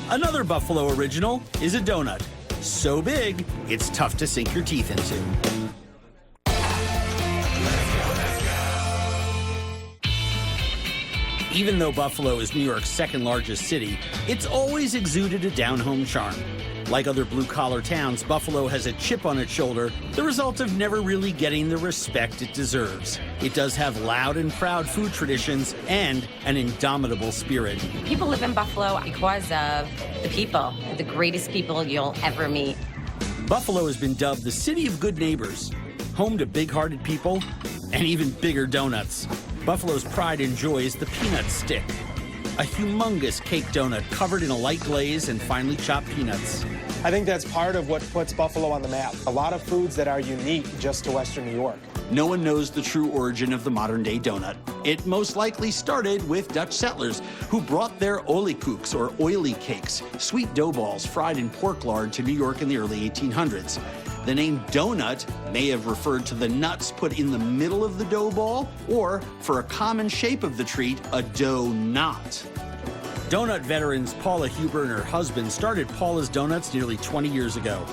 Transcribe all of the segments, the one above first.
Another Buffalo original is a donut. So big, it's tough to sink your teeth into. Even though Buffalo is New York's second largest city, it's always exuded a down-home charm. Like other blue-collar towns, Buffalo has a chip on its shoulder, the result of never really getting the respect it deserves. It does have loud and proud food traditions and an indomitable spirit. People live in Buffalo because of the people, the greatest people you'll ever meet. Buffalo has been dubbed the city of good neighbors, home to big-hearted people and even bigger donuts. Buffalo's pride and joy is the peanut stick, a humongous cake donut covered in a light glaze and finely chopped peanuts. I think that's part of what puts Buffalo on the map. A lot of foods that are unique just to Western New York. No one knows the true origin of the modern-day donut. It most likely started with Dutch settlers who brought their oliekoeks, or oily cakes, sweet dough balls fried in pork lard, to New York in the early 1800s. The name donut may have referred to the nuts put in the middle of the dough ball, or, for a common shape of the treat, a dough knot. Donut veterans Paula Huber and her husband started Paula's Donuts nearly 20 years ago.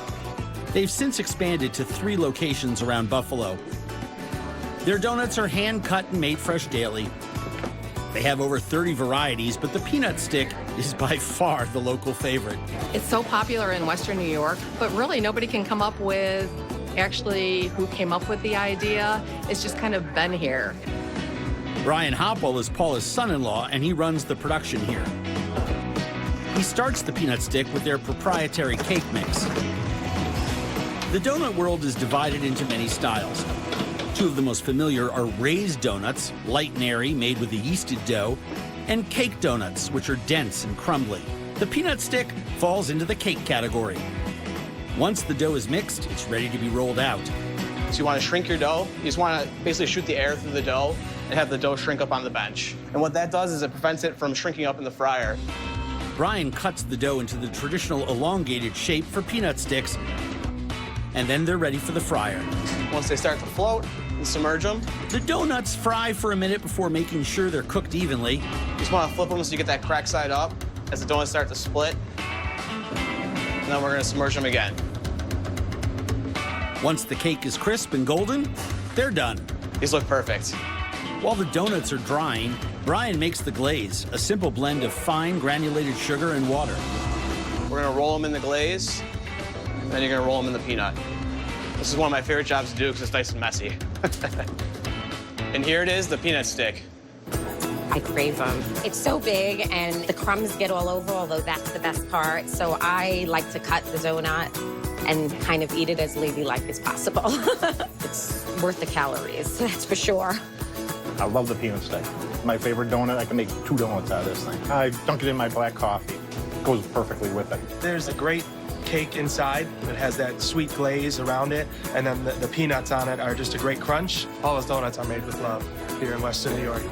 They've since expanded to 3 locations around Buffalo. Their donuts are hand-cut and made fresh daily. They have over 30 varieties, but the peanut stick is by far the local favorite. It's so popular in Western New York, but really nobody can come up with actually who came up with the idea. It's just kind of been here. Brian Hopple is Paula's son-in-law, and he runs the production here. He starts the peanut stick with their proprietary cake mix. The donut world is divided into many styles. 2 of the most familiar are raised donuts, light and airy, made with a yeasted dough, and cake donuts, which are dense and crumbly. The peanut stick falls into the cake category. Once the dough is mixed, it's ready to be rolled out. So you want to shrink your dough. You just want to basically shoot the air through the dough and have the dough shrink up on the bench. And what that does is it prevents it from shrinking up in the fryer. Brian cuts the dough into the traditional elongated shape for peanut sticks, and then they're ready for the fryer. Once they start to float, you submerge them. The donuts fry for a minute before making sure they're cooked evenly. You just want to flip them so you get that crack side up as the donuts start to split. And then we're going to submerge them again. Once the cake is crisp and golden, they're done. These look perfect. While the donuts are drying, Brian makes the glaze, a simple blend of fine granulated sugar and water. We're going to roll them in the glaze, and then you're going to roll them in the peanut. This is one of my favorite jobs to do because it's nice and messy. And here it is, the peanut stick. I crave them. It's so big, and the crumbs get all over, although that's the best part. So I like to cut the donut and kind of eat it as ladylike as possible. It's worth the calories, that's for sure. I love the peanut stick. My favorite donut. I can make 2 donuts out of this thing. I dunk it in my black coffee. It goes perfectly with it. There's a great cake inside that has that sweet glaze around it, and then the peanuts on it are just a great crunch. Paula's Donuts are made with love here in Western New York.